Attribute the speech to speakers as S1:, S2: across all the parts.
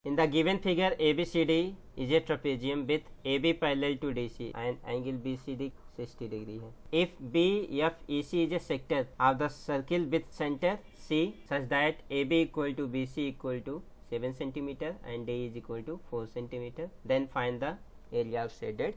S1: In the given figure, ABCD is a trapezium with AB parallel to DC and angle BCD 60 degree है. If BFEC is a sector of the circle with center C such that AB equal to BC equal to 7 cm and D is equal to 4 cm, then find the area of shaded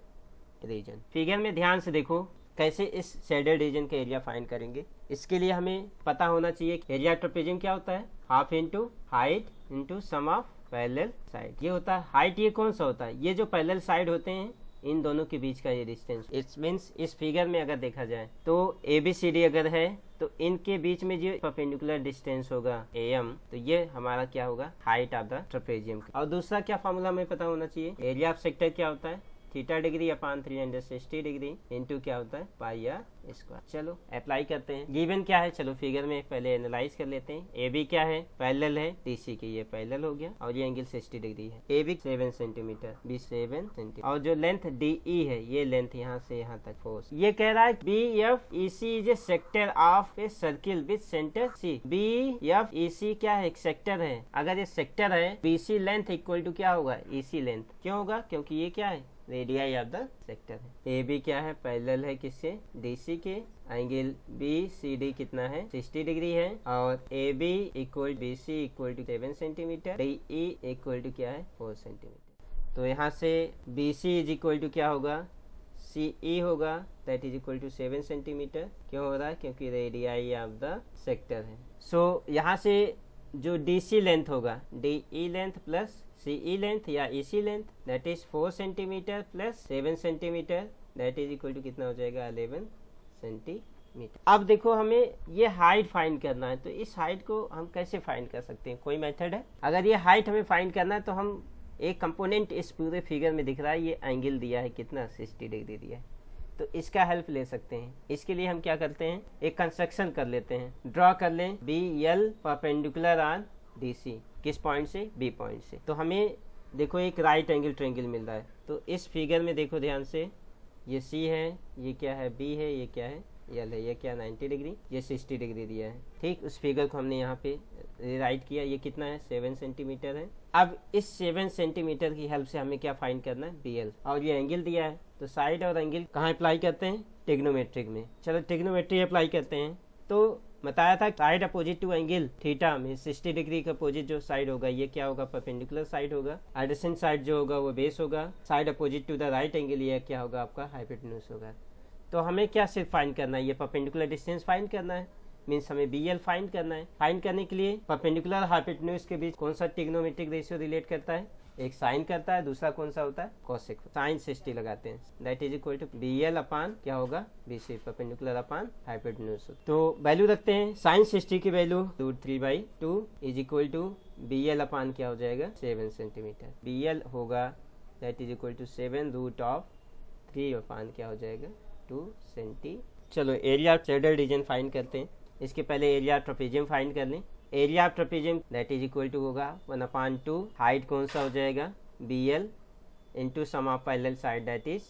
S1: region. Figure में ध्यान से देखो कैसे इस shaded region का area find करेंगे. इसके लिए हमें पता होना चाहिए एरिया ट्रेपेजियम क्या होता है, half into height into sum of parallel side. ये होता है हाइट. ये कौन सा होता है, ये जो पैरेलल साइड होते हैं इन दोनों के बीच का ये डिस्टेंस. इट्स मीन्स इस फिगर में अगर देखा जाए तो ABCD अगर है तो इनके बीच में जो परपेंडिकुलर डिस्टेंस होगा AM, तो ये हमारा क्या होगा, हाइट ऑफ द ट्रेपेजियम. और दूसरा क्या फॉर्मूला हमें पता होना चाहिए, एरिया ऑफ सेक्टर क्या होता है, theta degree upon 360 degree into क्या होता है, पाई आर स्क्वायर. चलो अप्लाई करते हैं. गिवन क्या है, चलो फिगर में पहले एनालाइज कर लेते हैं. AB क्या है, पैरेलल है DC के, ये पैरेलल हो गया और ये एंगल 60 डिग्री है. AB 7 सेंटीमीटर, B 7 सेंटीमीटर और जो लेंथ DE है ये लेंथ यहाँ से यहाँ तक फोर्स. ये कह रहा है BFEC is A sector of a circle with centre C. BFEC क्या है, एक सेक्टर है. अगर ये सेक्टर है BC लेंथ इक्वल टू क्या होगा, EC लेंथ. क्यों होगा, क्योंकि ये क्या है, रेडियाई ऑफ द सेक्टर है. AB क्या है, पैरेलल है किससे, DC के. एंगल BCD कितना है, 60 डिग्री है और AB equal BC equal to 7 centimetre, DE equal to क्या है, 4 सेंटीमीटर. तो यहाँ से BC इज इक्वल टू क्या होगा, CE होगा, that is equal to 7 centimetre. क्यों हो रहा है, क्योंकि रेडियाई ऑफ द सेक्टर है. सो यहाँ से जो DC लेंथ होगा, DE length plus CE length या EC length, that is 4 centimetre plus 7 centimetre, that is equal to कितना हो जाएगा, 11 सेंटीमीटर. अब देखो हमें ये हाइट फाइंड करना है, तो इस हाइट को हम कैसे फाइंड कर सकते हैं, कोई मेथड है. अगर ये हाइट हमें फाइंड करना है तो हम एक कंपोनेंट इस पूरे फिगर में दिख रहा है, ये एंगल दिया है कितना, 60 डिग्री दिया है, तो इसका हेल्प ले सकते हैं. इसके लिए हम क्या करते हैं, एक कंस्ट्रक्शन कर लेते हैं. ड्रॉ कर लें BL परपेंडिकुलर ऑन DC. किस पॉइंट से, B पॉइंट से. तो हमें देखो एक राइट एंगल ट्रायंगल मिल रहा है. तो इस फिगर में देखो ध्यान से, ये C है, ये क्या है, B है, ये क्या है, L है, ये क्या 90 डिग्री, ये 60 डिग्री दिया है. ठीक, उस फिगर को हमने यहाँ पे राइट किया. ये कितना है, 7 सेंटीमीटर है. अब इस 7 सेंटीमीटर की हेल्प से हमें क्या फाइंड करना है, BL. और ये एंगल दिया है, तो साइड और एंगल कहाँ अप्लाई करते हैं, ट्रिग्नोमेट्रिक में. चलो ट्रिग्नोमेट्री अप्लाई करते हैं. तो बताया था side opposite to angle theta में 60 डिग्री का अपोजिट जो साइड होगा ये क्या होगा, परपेंडिकुलर साइड होगा. एडजेसेंट साइड जो होगा वो बेस होगा. Side opposite to the right angle ये क्या होगा, आपका हाइपोटेन्यूज होगा. तो हमें क्या सिर्फ फाइंड करना है, ये परपेंडिकुलर डिस्टेंस फाइंड करना है. मीन्स हमें BL फाइंड करना है. फाइंड करने के लिए परपेंडिकुलर हाइपोटेन्यूज के बीच कौन सा ट्रिग्नोमेट्रिक रेशियो रिलेट करता है, एक साइन करता है, दूसरा कौन सा होता है, कोसेक. साइन 60 लगाते हैं, that is equal to BL upon क्या होगा, BC परपेंडिकुलर अपान हाइपोटेन्यूज. तो वैल्यू रखते हैं, साइन 60 की value √3/2 is equal to BL upon क्या हो जाएगा, 7 सेंटीमीटर. BL होगा that is equal to 7√3 upon क्या हो जाएगा, 2 सेंटी. चलो area of shaded region find करते हैं. इसके पहले एरिया ऑफ ट्रेपेजियम फाइंड कर लें. Area of trapezium that is equal to होगा 1/2. हाइट कौन सा हो जाएगा, BL into sum of parallel side that is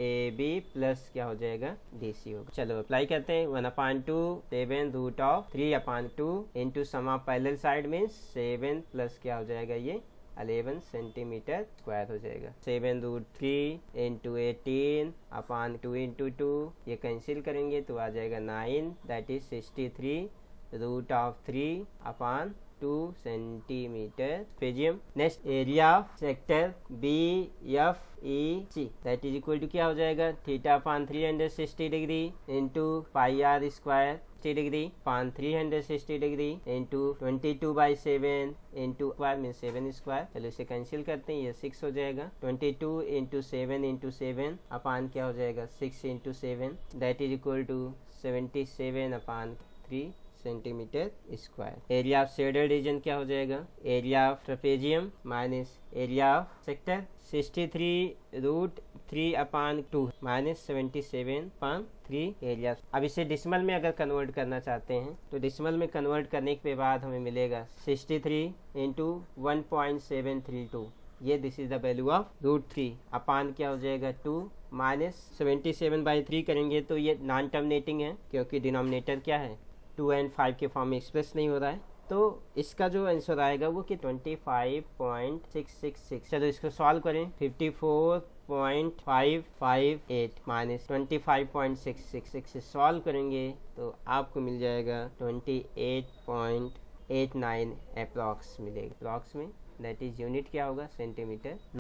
S1: AB plus क्या हो जाएगा, DC होगा. चलो अप्लाई करते हैं. 1/2 7√3/2 into sum of parallel side means 7 plus क्या हो जाएगा, ये 11 सेंटीमीटर स्क्वायर हो जाएगा. 7√3 इंटू 18/2 इंटू 2 ये कैंसिल करेंगे तो आ जाएगा 9, दैट इज 63√3/2 सेंटीमीटर पेजियम. Next area of sector BFEC that is equal to क्या हो जाएगा, θ/360 degree into pi r square 60 degree upon 360 degree into 22/7 into square mean 7 square. चलो इसे कैंसिल करते हैं, ये 6 हो जाएगा. 22 इंटू 7 इंटू 7 अपान क्या हो जाएगा, 6 into 7 that is equal to 77/3 centimetre square. Area of shaded region क्या हो जाएगा, area of trapezium minus area of sector 63√3/2 minus 77/3 area. अब इसे डिसिमल में अगर कन्वर्ट करना चाहते हैं तो डिसिमल में कन्वर्ट करने के बाद हमें मिलेगा 63 इंटू 1.732. ये this is the value of √3 अपान क्या हो जाएगा 2 माइनस 77/3 करेंगे तो ये नॉन टर्मिनेटिंग है क्योंकि डिनोमिनेटर क्या है 2 और 5 के फॉर्म में एक्सप्रेस नहीं हो रहा है. तो इसका जो आंसर आएगा वो कि 25.666। चलो इसको सॉल्व करें। 54.558 माइनस 25.666 से सॉल्व करेंगे तो आपको मिल जाएगा 28.89 अप्रॉक्स मिलेगा। अप्रॉक्स में दैट इज यूनिट क्या होगा, सेंटीमीटर।